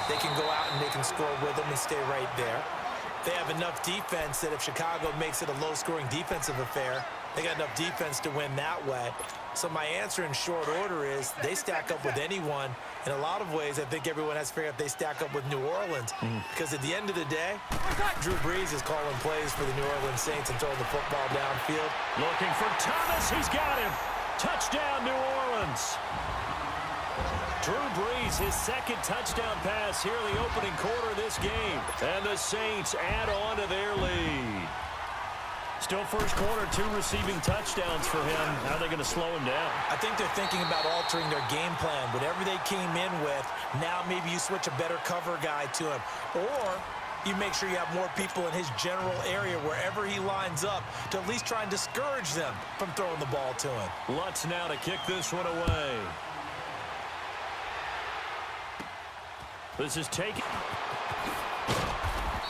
they can go out and they can score with them and stay right there. They have enough defense that if Chicago makes it a low-scoring defensive affair, they got enough defense to win that way. So my answer in short order is they stack up with anyone. In a lot of ways, I think everyone has to figure out if they stack up with New Orleans. Because at the end of the day, Drew Brees is calling plays for the New Orleans Saints and throwing the football downfield. Looking for Thomas. He's got him. Touchdown, New Orleans. Drew Brees, his second touchdown pass here in the opening quarter of this game. And the Saints add on to their lead. Still first quarter, 2 receiving touchdowns for him. How are they going to slow him down? I think they're thinking about altering their game plan. Whatever they came in with, now maybe you switch a better cover guy to him. Or you make sure you have more people in his general area wherever he lines up to at least try and discourage them from throwing the ball to him. Lutz now to kick this one away. This is taken.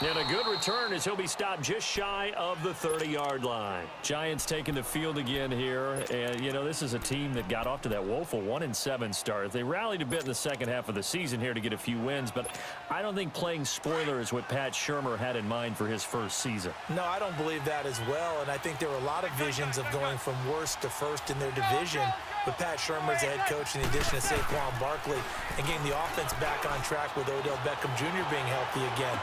And a good return as he'll be stopped just shy of the 30-yard line. Giants taking the field again here. And, you know, this is a team that got off to that woeful 1-7 start. They rallied a bit in the second half of the season here to get a few wins, but I don't think playing spoiler is what Pat Shurmur had in mind for his first season. No, I don't believe that as well, and I think there were a lot of visions of going from worst to first in their division with Pat Shurmur as the head coach in the addition of Saquon Barkley and getting the offense back on track with Odell Beckham Jr. being healthy again.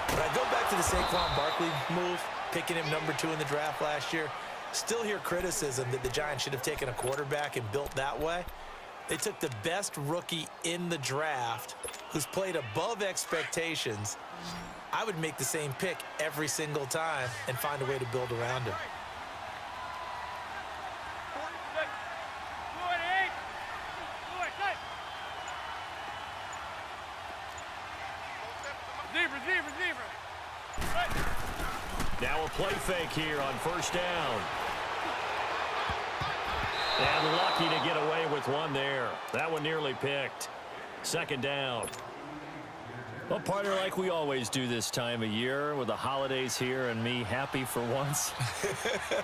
But I go back to the Saquon Barkley move, picking him number 2 in the draft last year. Still hear criticism that the Giants should have taken a quarterback and built that way. They took the best rookie in the draft who's played above expectations. I would make the same pick every single time and find a way to build around him. Now a play fake here on first down. And lucky to get away with one there. That one nearly picked. Second down. Well, partner, like we always do this time of year with the holidays here and me happy for once.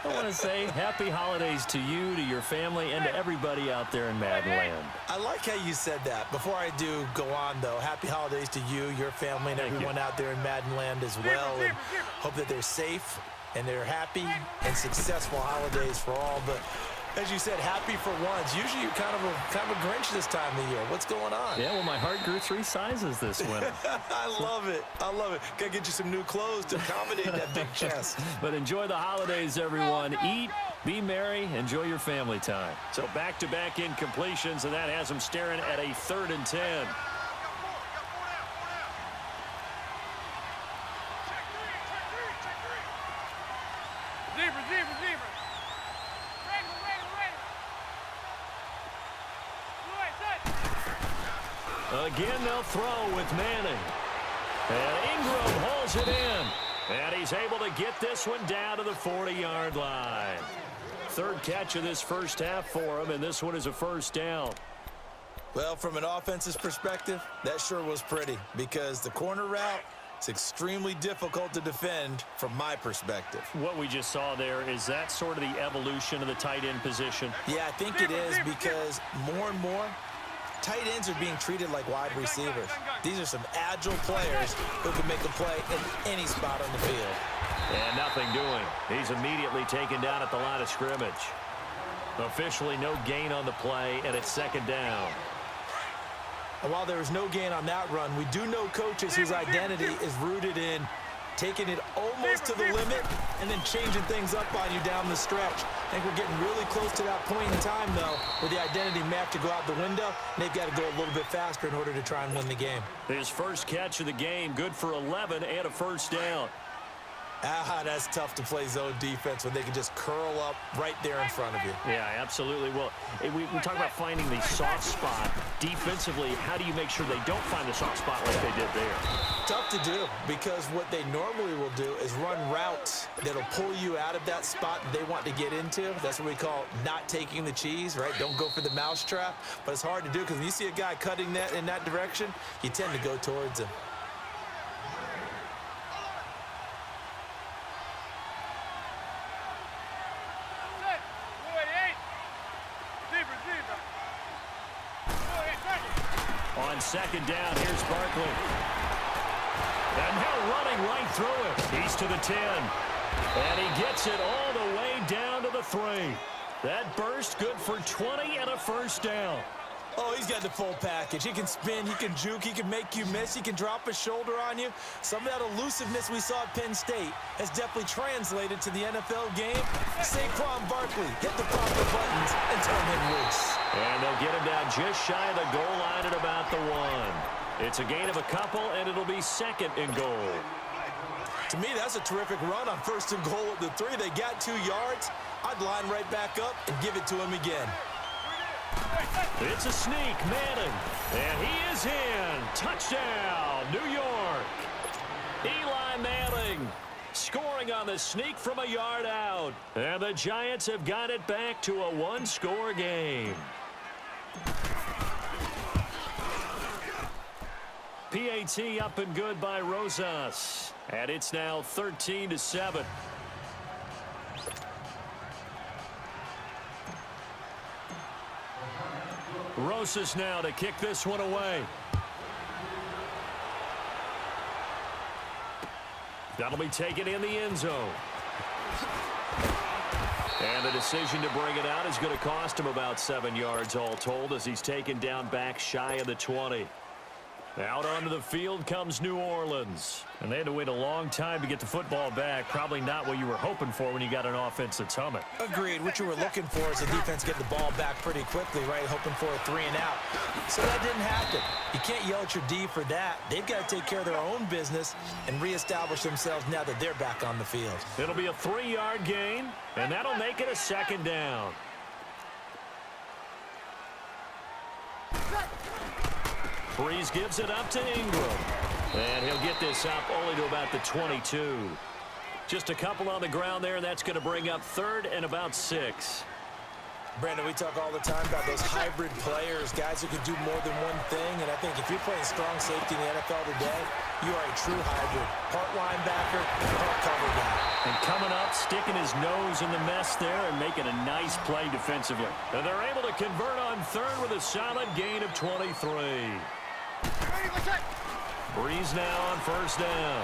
I want to say happy holidays to you, to your family, and to everybody out there in Madden land. I like how you said that. Before I do go on, though, happy holidays to you, your family, and everyone out there in Madden land as well. And hope that they're safe and they're happy and successful holidays for all. But as you said, happy for once. Usually you're kind of a Grinch this time of year. What's going on? Yeah, well, my heart grew 3 sizes this winter. I love it. I love it. Got to get you some new clothes to accommodate that big chest. But enjoy the holidays, everyone. Eat, be merry, enjoy your family time. So back-to-back incompletions, and that has them staring at a 3rd and 10. Again, they'll throw with Manning. And Ingram hauls it in. And he's able to get this one down to the 40-yard line. 3rd catch of this first half for him, and this one is a first down. Well, from an offense's perspective, that sure was pretty because the corner route is extremely difficult to defend from my perspective. What we just saw there, is that sort of the evolution of the tight end position? Yeah, I think it is because more and more, tight ends are being treated like wide receivers. These are some agile players who can make a play in any spot on the field. And nothing doing. He's immediately taken down at the line of scrimmage. Officially no gain on the play, and it's 2nd down. And while there is no gain on that run, we do know coaches whose identity is rooted in taking it almost to the limit and then changing things up on you down the stretch. I think we're getting really close to that point in time, though, where the identity may have to go out the window, and they've got to go a little bit faster in order to try and win the game. His first catch of the game, good for 11 and a first down. That's tough to play zone defense when they can just curl up right there in front of you. Yeah, absolutely. Well, we talk about finding the soft spot. Defensively, how do you make sure they don't find the soft spot like they did there? Tough to do because what they normally will do is run routes that'll pull you out of that spot they want to get into. That's what we call not taking the cheese, right? Don't go for the mousetrap. But it's hard to do because when you see a guy cutting that in that direction, you tend to go towards him. On 2nd down, here's Barkley. right through him. He's to the 10. And he gets it all the way down to the 3. That burst good for 20 and a first down. Oh, he's got the full package. He can spin, he can juke, he can make you miss, he can drop a shoulder on you. Some of that elusiveness we saw at Penn State has definitely translated to the NFL game. Saquon Barkley hit the proper buttons and turn him loose. And they'll get him down just shy of the goal line at about the 1. It's a gain of a couple, and it'll be second and goal. To me, that's a terrific run on first and goal at the 3. They got 2 yards. I'd line right back up and give it to him again. It's a sneak, Manning, and he is in. Touchdown, New York. Eli Manning scoring on the sneak from a yard out. And the Giants have got it back to a 1-score game. PAT up and good by Rosas. And it's now 13-7. Rosas now to kick this one away. That'll be taken in the end zone. And the decision to bring it out is going to cost him about 7 yards all told as he's taken down back shy of the 20. Out onto the field comes New Orleans. And they had to wait a long time to get the football back. Probably not what you were hoping for when you got an offense that's humming. Agreed. What you were looking for is the defense get the ball back pretty quickly, right? Hoping for a 3 and out. So that didn't happen. You can't yell at your D for that. They've got to take care of their own business and reestablish themselves now that they're back on the field. It'll be a 3-yard gain, and that'll make it a second down. Breeze gives it up to Ingram. And he'll get this up only to about the 22. Just a couple on the ground there, and that's going to bring up 3rd and about 6. Brandon, we talk all the time about those hybrid players, guys who can do more than one thing. And I think if you're playing strong safety in the NFL today, you are a true hybrid. Part linebacker, part cover guy. And coming up, sticking his nose in the mess there and making a nice play defensively. And they're able to convert on 3rd with a solid gain of 23. Breeze now on first down.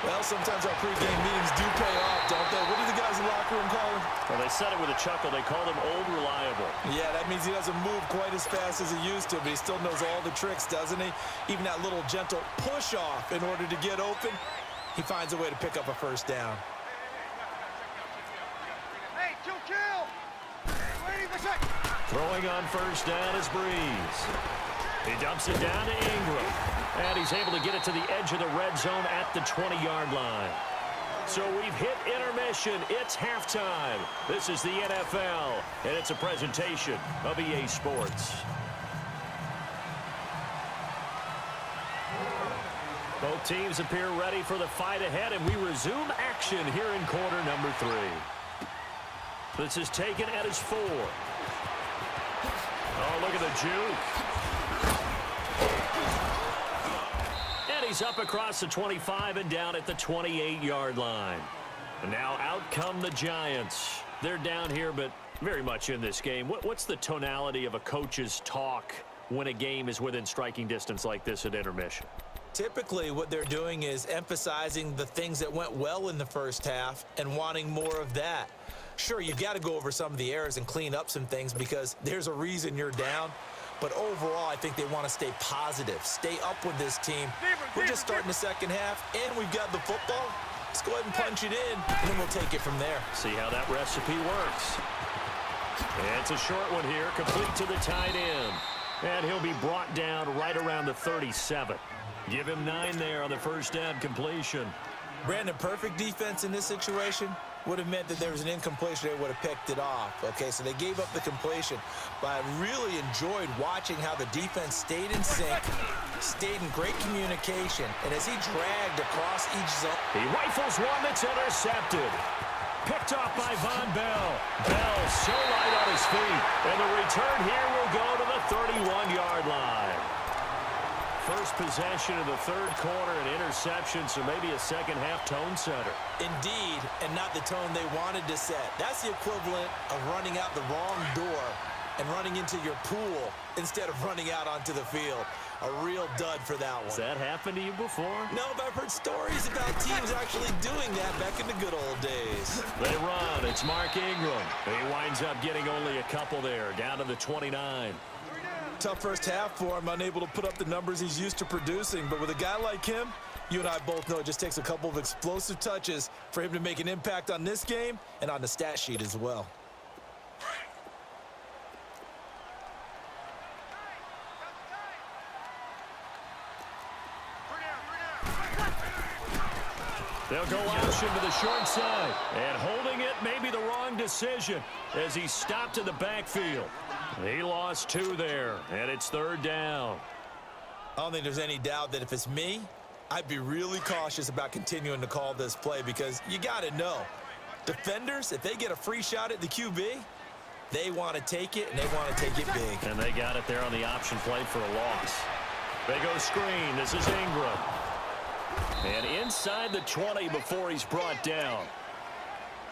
Well, sometimes our pregame meetings do pay off, don't they? What do the guys in the locker room call him? Well, they said it with a chuckle. They called him Old Reliable. Yeah, that means he doesn't move quite as fast as he used to, but he still knows all the tricks, doesn't he? Even that little gentle push-off in order to get open, he finds a way to pick up a first down. Hey, chill. Throwing on first down is Breeze. He dumps it down to Ingram. And he's able to get it to the edge of the red zone at the 20-yard line. So we've hit intermission. It's halftime. This is the NFL, and it's a presentation of EA Sports. Both teams appear ready for the fight ahead, and we resume action here in quarter number 3. This is taken at his 4. Oh, look at the juke. He's up across the 25 and down at the 28-yard line. And now out come the Giants. They're down here, but very much in this game. What's the tonality of a coach's talk when a game is within striking distance like this at intermission? Typically, what they're doing is emphasizing the things that went well in the first half and wanting more of that. Sure, you've got to go over some of the errors and clean up some things because there's a reason you're down. But overall, I think they want to stay positive, stay up with this team. We're just starting the second half, and we've got the football. Let's go ahead and punch it in, and then we'll take it from there. See how that recipe works. And it's a short one here, complete to the tight end. And he'll be brought down right around the 37. Give him 9 there on the first down completion. Brandon, perfect defense in this situation would have meant that there was an incompletion. They would have picked it off. Okay, so they gave up the completion. But I really enjoyed watching how the defense stayed in sync, stayed in great communication, and as he dragged across each zone. He rifles one that's intercepted. Picked off by Von Bell. Bell so light on his feet. And the return here will go to the 31-yard line. First possession of the third quarter, an interception, so maybe a second-half tone setter. Indeed, and not the tone they wanted to set. That's the equivalent of running out the wrong door and running into your pool instead of running out onto the field. A real dud for that one. Has that happened to you before? No, but I've heard stories about teams actually doing that back in the good old days. They run. It's Mark Ingram. He winds up getting only a couple there, down to the 29. Tough first half for him, unable to put up the numbers he's used to producing. But with a guy like him, you and I both know it just takes a couple of explosive touches for him to make an impact on this game and on the stat sheet as well. They'll go option to the short side. And holding it may be the wrong decision as he stopped in the backfield. He lost 2 there, and it's 3rd down. I don't think there's any doubt that if it's me, I'd be really cautious about continuing to call this play because you got to know, defenders, if they get a free shot at the QB, they want to take it, and they want to take it big. And they got it there on the option play for a loss. They go screen. This is Ingram. And inside the 20 before he's brought down.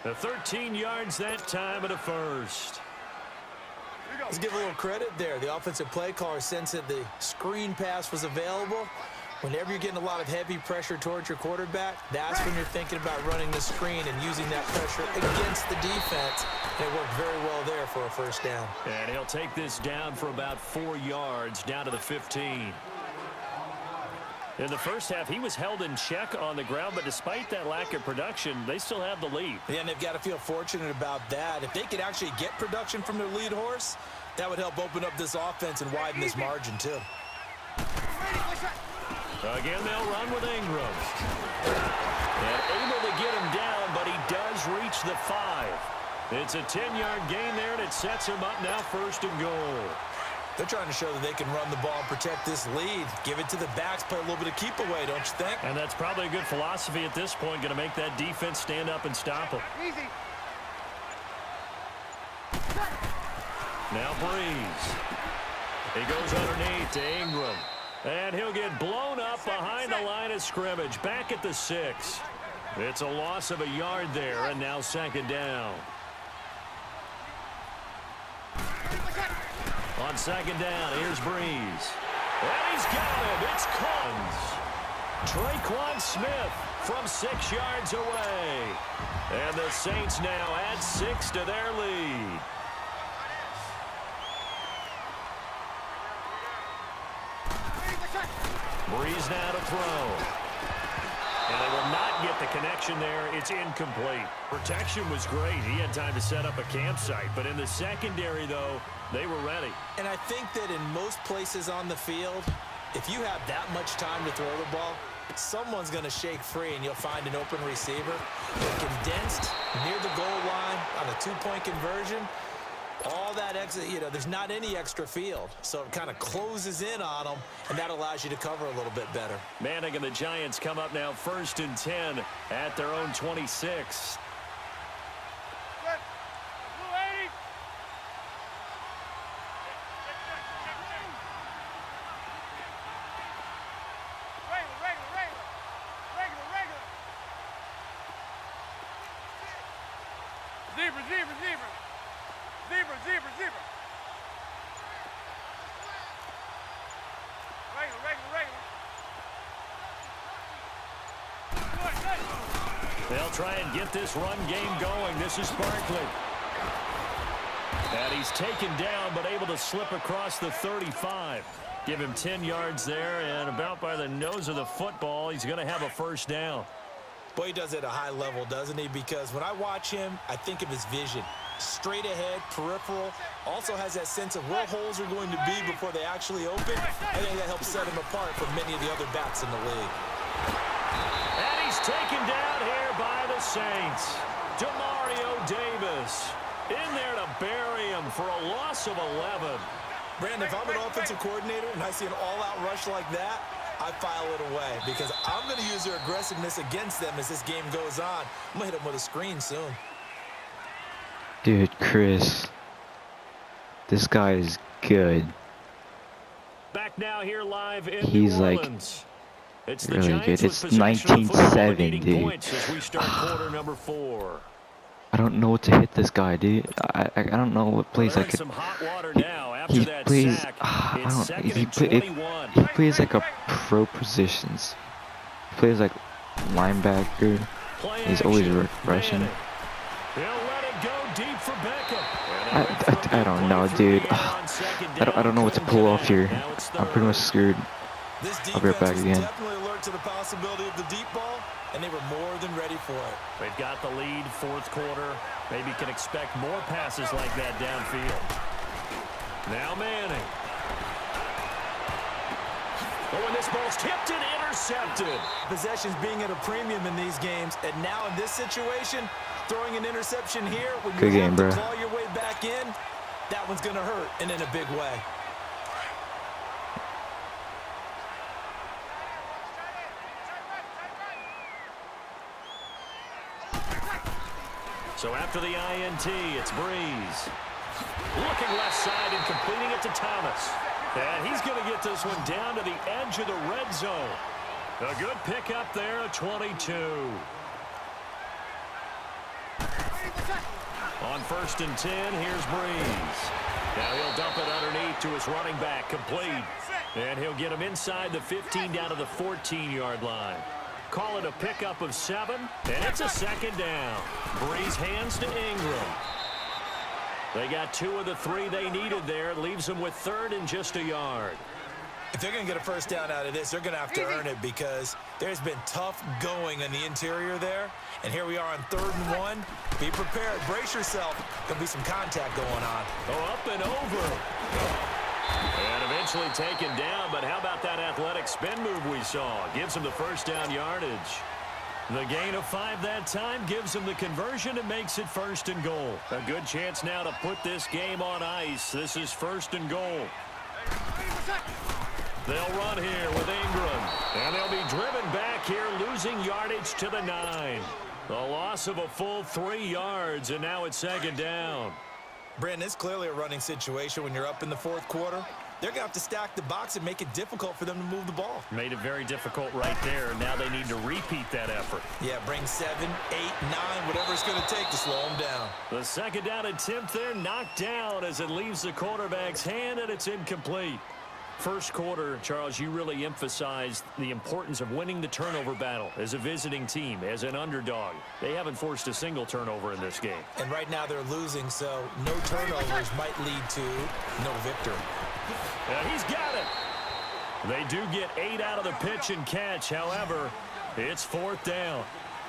The 13 yards that time at a first. Let's give a little credit there. The offensive play caller sensed that the screen pass was available. Whenever you're getting a lot of heavy pressure towards your quarterback, that's when you're thinking about running the screen and using that pressure against the defense. And it worked very well there for a first down. And he'll take this down for about 4 yards, down to the 15. In the first half, he was held in check on the ground, but despite that lack of production, they still have the lead. Yeah, and they've got to feel fortunate about that. If they could actually get production from their lead horse, that would help open up this offense and widen this margin, too. Again, they'll run with Ingram. And able to get him down, but he does reach the 5. It's a 10-yard gain there, and it sets him up now 1st and goal. They're trying to show that they can run the ball and protect this lead. Give it to the backs, play a little bit of keep away, don't you think? And that's probably a good philosophy at this point, going to make that defense stand up and stop him. Easy. Now Breeze. He goes underneath to Ingram. And he'll get blown up behind the line of scrimmage, back at the 6. It's a loss of a yard there, and now 2nd down. On 2nd down, here's Breeze. And he's got him. It's Collins. Traquan Smith from 6 yards away. And the Saints now add 6 to their lead. Breeze now to throw. And they will not get the connection there. It's incomplete. Protection was great. He had time to set up a campsite. But in the secondary, though, they were ready. And I think that in most places on the field, if you have that much time to throw the ball, someone's going to shake free and you'll find an open receiver. But condensed near the goal line on a 2-point conversion, all that exit, there's not any extra field. So it kind of closes in on them, and that allows you to cover a little bit better. Manning and the Giants come up now 1st and 10 at their own 26. Zebra. They'll try and get this run game going. This is Barkley. And he's taken down, but able to slip across the 35. Give him 10 yards there, and about by the nose of the football, he's going to have a 1st down. Boy, he does it at a high level, doesn't he? Because when I watch him, I think of his vision. Straight ahead, peripheral, also has that sense of where holes are going to be before they actually open. I think that helps set him apart from many of the other backs in the league. And he's taken down here by the Saints. Demario Davis in there to bury him for a loss of 11. Brandon, if I'm an offensive coordinator and I see an all-out rush like that, I file it away because I'm going to use their aggressiveness against them as this game goes on. I'm going to hit them with a screen soon. Dude, Chris, this guy is good. Back now here live in He's New like Orleans. It's the really Giants good. with It's possession of football 19-7, leading dude. points as we start quarter number 4. I don't know what to hit this guy, dude. I don't know what plays I could. Some hot water now after He that plays. sack. I It's don't. second He, and play, 21. he plays like a pro positions. He plays like linebacker. Play He's always action. rushing. Manning. He'll let it go deep for Beckham. I don't know, dude. I don't know what to pull off here. I'm pretty much screwed. This I'll be right back defense was again. definitely alert to the possibility of the deep ball, and they were more than ready for it. They've got the lead, fourth quarter. Maybe can expect more passes like that downfield. Now Manning. Oh, and this ball's tipped and intercepted. Possessions being at a premium in these games, and now in this situation, throwing an interception here when Good you game, have to bro. claw your way back in, that one's going to hurt, and in a big way. So after the INT, it's Breeze. Looking left side and completing it to Thomas. And he's going to get this one down to the edge of the red zone. A good pickup there, a 22. On 1st and 10, here's Breeze. Now he'll dump it underneath to his running back, complete. And he'll get him inside the 15 down to the 14-yard line. Call it a pickup of 7, and it's a second down. Breeze hands to Ingram. They got 2 of the 3 they needed there. It leaves them with 3rd and just a yard. If they're going to get a first down out of this, they're going to have to earn it because there's been tough going in the interior there. And here we are on 3rd and 1. Be prepared. Brace yourself. There'll be some contact going on. Oh, up and over. And eventually taken down, but how about that athletic spin move we saw? Gives him the first down yardage. The gain of 5 that time gives him the conversion and makes it 1st and goal. A good chance now to put this game on ice. This is 1st and goal. They'll run here with Ingram. And they'll be driven back here, losing yardage to the 9. The loss of a full 3 yards, and now it's 2nd down. Brandon, it's clearly a running situation when you're up in the 4th quarter. They're going to have to stack the box and make it difficult for them to move the ball. Made it very difficult right there. Now they need to repeat that effort. Yeah, bring 7, 8, 9, whatever it's going to take to slow them down. The 2nd down attempt there knocked down as it leaves the quarterback's hand, and it's incomplete. First quarter, Charles, you really emphasized the importance of winning the turnover battle as a visiting team, as an underdog. They haven't forced a single turnover in this game. And right now they're losing, so no turnovers might lead to no victory. And he's got it. They do get 8 out of the pitch and catch. However, it's 4th down.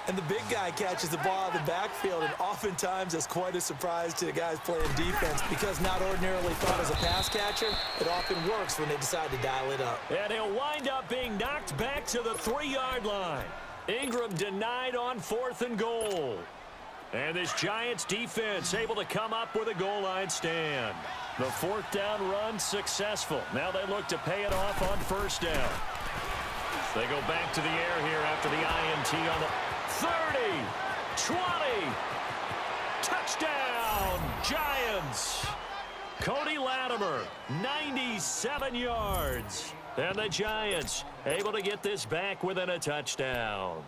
And the big guy catches the ball out of the backfield, and oftentimes it's quite a surprise to the guys playing defense because not ordinarily thought as a pass catcher, it often works when they decide to dial it up. And he'll wind up being knocked back to the 3-yard line. Ingram denied on 4th and goal. And this Giants defense able to come up with a goal line stand. The 4th down run successful. Now they look to pay it off on 1st down. They go back to the air here after the INT on the 30, 20, touchdown, Giants. Cody Latimer, 97 yards. And the Giants able to get this back within a touchdown.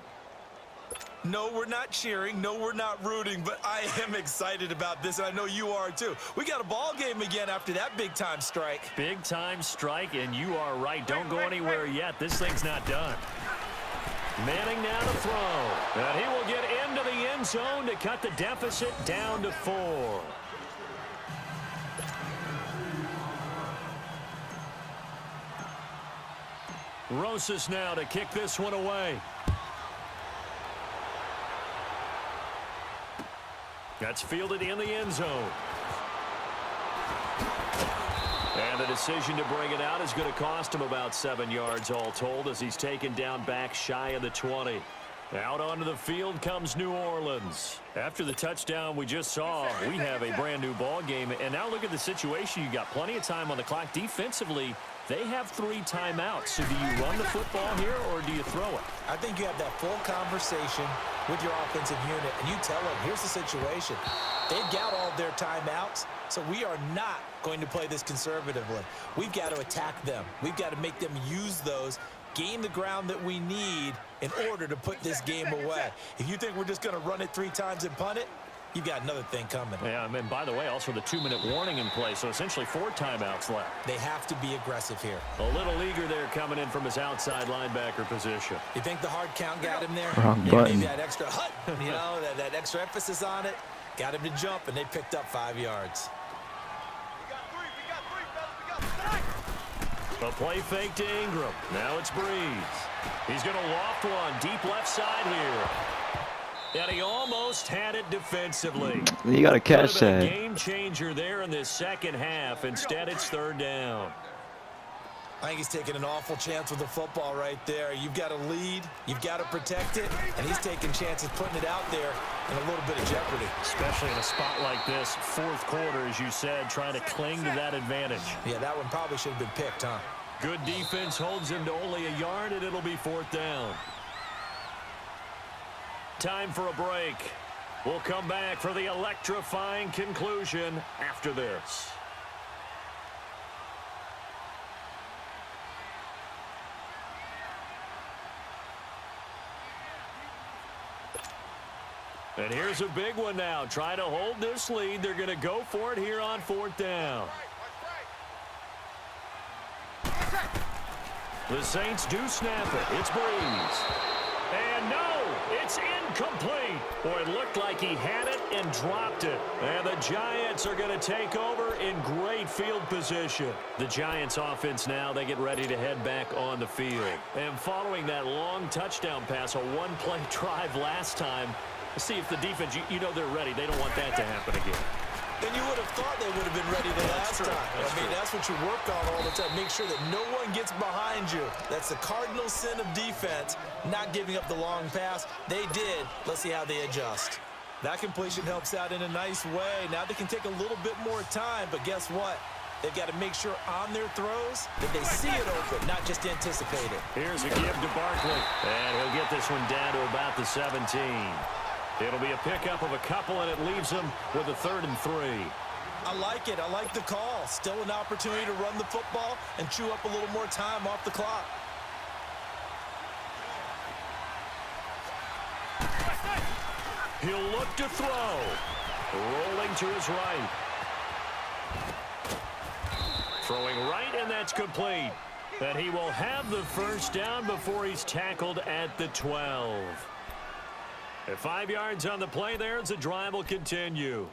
No, we're not cheering. No, we're not rooting, but I am excited about this, and I know you are too. We got a ball game again after that big-time strike. Big-time strike, and you are right. Don't go anywhere yet. This thing's not done. Manning now to throw. And he will get into the end zone to cut the deficit down to 4. Rosas now to kick this one away. That's fielded in the end zone. And the decision to bring it out is going to cost him about 7 yards all told as he's taken down back shy of the 20. Out onto the field comes New Orleans. After the touchdown we just saw, we have a brand new ball game. And now look at the situation. You got plenty of time on the clock. Defensively, they have 3 timeouts. So do you run the football here or do you throw it? I think you have that full conversation with your offensive unit, and you tell them, here's the situation. They've got all of their timeouts, so we are not going to play this conservatively. We've got to attack them. We've got to make them use those, gain the ground that we need in order to put this game away. If you think we're just going to run it 3 times and punt it, you've got another thing coming. Yeah, and by the way, also the 2-minute warning in place, so essentially 4 timeouts left. They have to be aggressive here. A little eager there coming in from his outside linebacker position. You think the hard count got him there? Wrong Yeah, button. maybe that extra hut, you know, that extra emphasis on it. Got him to jump, and they picked up 5 yards. A play fake to Ingram. Now it's Breeze. He's going to loft one deep left side here. And he almost had it defensively. You got to catch Could have been that. a game changer there in this second half. Instead, it's 3rd down. I think he's taking an awful chance with the football right there. You've got to lead. You've got to protect it. And he's taking chances putting it out there in a little bit of jeopardy. Especially in a spot like this, 4th quarter, as you said, trying to cling to that advantage. Yeah, that one probably should have been picked, huh? Good defense holds him to only a yard, and it'll be 4th down. Time for a break. We'll come back for the electrifying conclusion after this. And here's a big one now. Trying to hold this lead. They're going to go for it here on 4th down. The Saints do snap it. It's Breeze. And no, it's incomplete. Boy, it looked like he had it and dropped it. And the Giants are going to take over in great field position. The Giants offense now, they get ready to head back on the field. And following that long touchdown pass, a one-play drive last time, see if the defense, you know they're ready. They don't want that to happen again. And you would have thought they would have been ready the last time. That's what you work on all the time. Make sure that no one gets behind you. That's the cardinal sin of defense, not giving up the long pass. They did. Let's see how they adjust. That completion helps out in a nice way. Now they can take a little bit more time, but guess what? They've got to make sure on their throws that they see it open, not just anticipate it. Here's a give to Barkley. And he'll get this one down to about the 17. It'll be a pickup of a couple, and it leaves him with a 3rd and 3. I like it. I like the call. Still an opportunity to run the football and chew up a little more time off the clock. He'll look to throw. Rolling to his right. Throwing right, and that's complete. And he will have the 1st down before he's tackled at the 12. At 5 yards on the play there, as the drive will continue.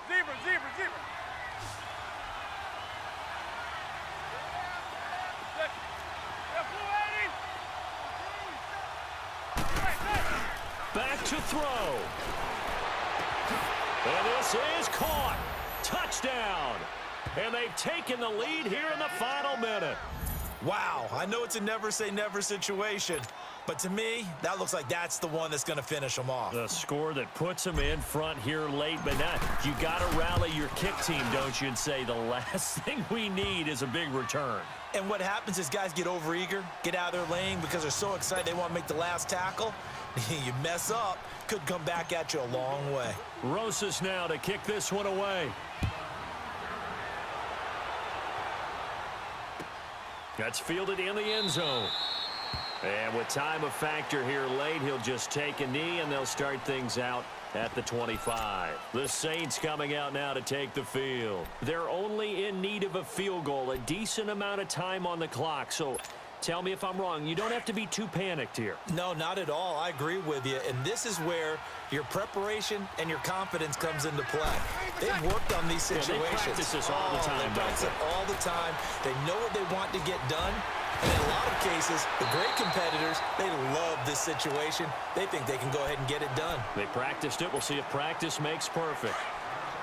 Zebra. Back to throw. And this is caught. Touchdown. And they've taken the lead here in the final minute. Wow, I know it's a never-say-never situation, but to me, that looks like that's the one that's going to finish them off. The score that puts them in front here late, but now you got to rally your kick team, don't you, and say the last thing we need is a big return. And what happens is guys get overeager, get out of their lane because they're so excited they want to make the last tackle. You mess up, could come back at you a long way. Rosas now to kick this one away. That's fielded in the end zone. And with time a factor here late, he'll just take a knee, and they'll start things out at the 25. The Saints coming out now to take the field. They're only in need of a field goal, a decent amount of time on the clock. So tell me if I'm wrong. You don't have to be too panicked here. No, not at all. I agree with you. And this is where your preparation and your confidence comes into play. They've worked on these situations. They practice this all the time, They practice it all the time. They know what they want to get done. And in a lot of cases, the great competitors, they love this situation. They think they can go ahead and get it done. They practiced it. We'll see if practice makes perfect.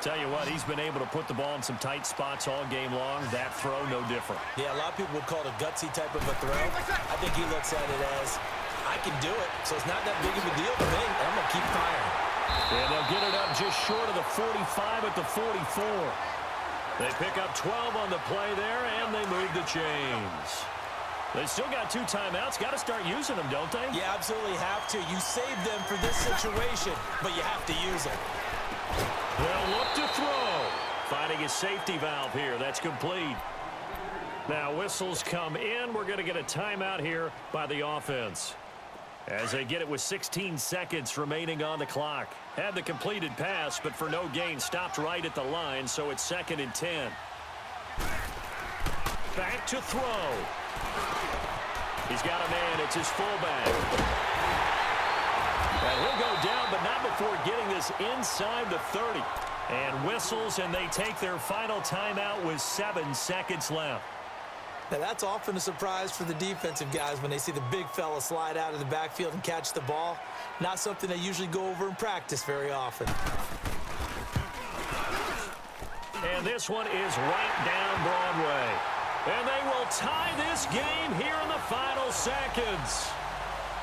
Tell you what, he's been able to put the ball in some tight spots all game long. That throw, no different. Yeah, a lot of people would call it a gutsy type of a throw. I think he looks at it as, I can do it, so it's not that big of a deal to me. I'm going to keep firing. And they'll get it up just short of the 45 at the 44. They pick up 12 on the play there, and they move the chains. They still got 2 timeouts. Got to start using them, don't they? You absolutely have to. You save them for this situation, but you have to use them. They'll look to throw. Finding a safety valve here. That's complete. Now whistles come in. We're going to get a timeout here by the offense. As they get it with 16 seconds remaining on the clock. Had the completed pass, but for no gain, stopped right at the line, so it's 2nd and 10. Back to throw. He's got a man. It's his fullback. And he'll go down, but not before getting this inside the 30. And whistles, and they take their final timeout with 7 seconds left. Now, that's often a surprise for the defensive guys when they see the big fella slide out of the backfield and catch the ball. Not something they usually go over in practice very often. And this one is right down Broadway. And they will tie this game here in the final seconds.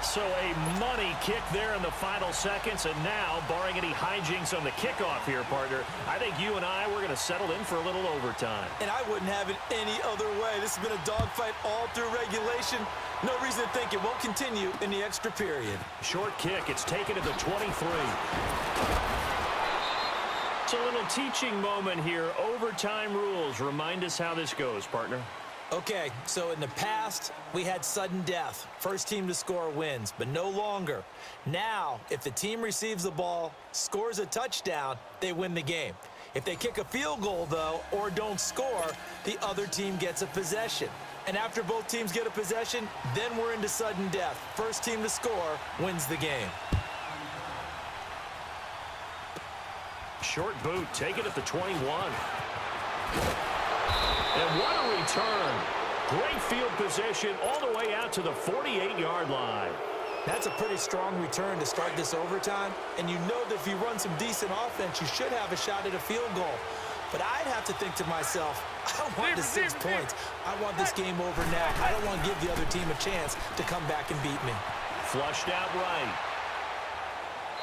So a money kick there in the final seconds. And now, barring any hijinks on the kickoff here, partner, I think you and I, we're going to settle in for a little overtime. And I wouldn't have it any other way. This has been a dogfight all through regulation. No reason to think it won't continue in the extra period. Short kick. It's taken to the 23. It's a little teaching moment here. Overtime rules. Remind us how this goes, partner. Okay, so in the past, we had sudden death. First team to score wins, but no longer. Now, if the team receives the ball, scores a touchdown, they win the game. If they kick a field goal, though, or don't score, the other team gets a possession. And after both teams get a possession, then we're into sudden death. First team to score wins the game. Short boot, taken at the 21. And what a return. Great field position all the way out to the 48-yard line. That's a pretty strong return to start this overtime. And you know that if you run some decent offense, you should have a shot at a field goal. But I'd have to think to myself, I want the 6 points. I want this game over now. I don't want to give the other team a chance to come back and beat me. Flushed out right.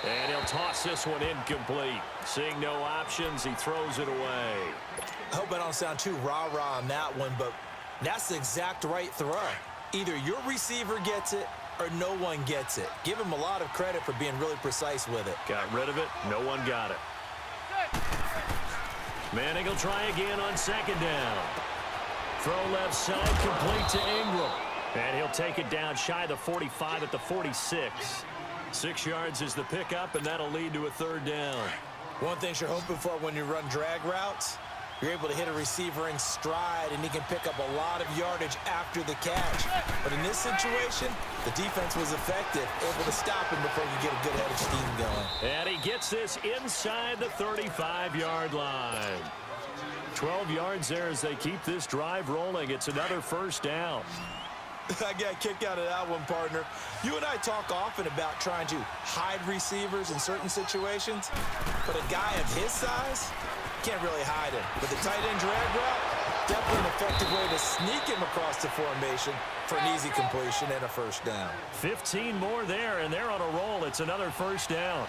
And he'll toss this one incomplete. Seeing no options, he throws it away. I hope I don't sound too rah-rah on that one, but that's the exact right throw. Either your receiver gets it or no one gets it. Give him a lot of credit for being really precise with it. Got rid of it. No one got it. Manning will try again on 2nd down. Throw left side, complete to Ingram. And he'll take it down shy of the 45 at the 46. 6 yards is the pickup, and that'll lead to a 3rd down. One thing you're hoping for when you run drag routes, you're able to hit a receiver in stride, and he can pick up a lot of yardage after the catch. But in this situation, the defense was effective, able to stop him before you get a good head of steam going. And he gets this inside the 35-yard line. 12 yards there as they keep this drive rolling. It's another 1st down. I got a kick out of that one, partner. You and I talk often about trying to hide receivers in certain situations, but a guy of his size can't really hide him. With the tight end drag route, definitely an effective way to sneak him across the formation for an easy completion and a 1st down. 15 more there, and they're on a roll. It's another 1st down.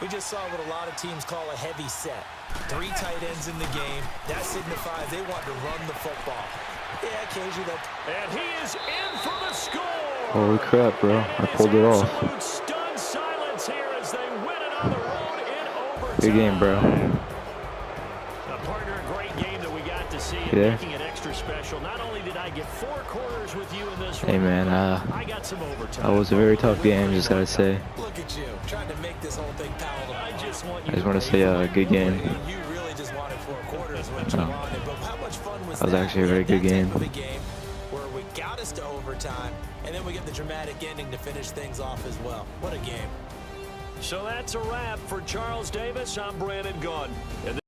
We just saw what a lot of teams call a heavy set. 3 tight ends in the game. That signifies they want to run the football. Yeah, occasionally they'll... And he is in for the score! Holy crap, bro. I pulled it off. Absolute stunned silence here as they win it on the road in overtime. Good game, bro. A partner, a great game that we got to see, Yeah. making it extra special. Not only did I get 4 quarters with you in this Hey, one, man, I got some overtime. that was a very tough game, just gotta say. Look at you, trying to make this whole thing palatable. I just want to say good game. You really just wanted 4 quarters what you wanted, but how much fun was that? That was actually a very good game. That type of a game where we got us to overtime, and then we get the dramatic ending to finish things off as well. What a game. So that's a wrap for Charles Davis. I'm Brandon Gaudin.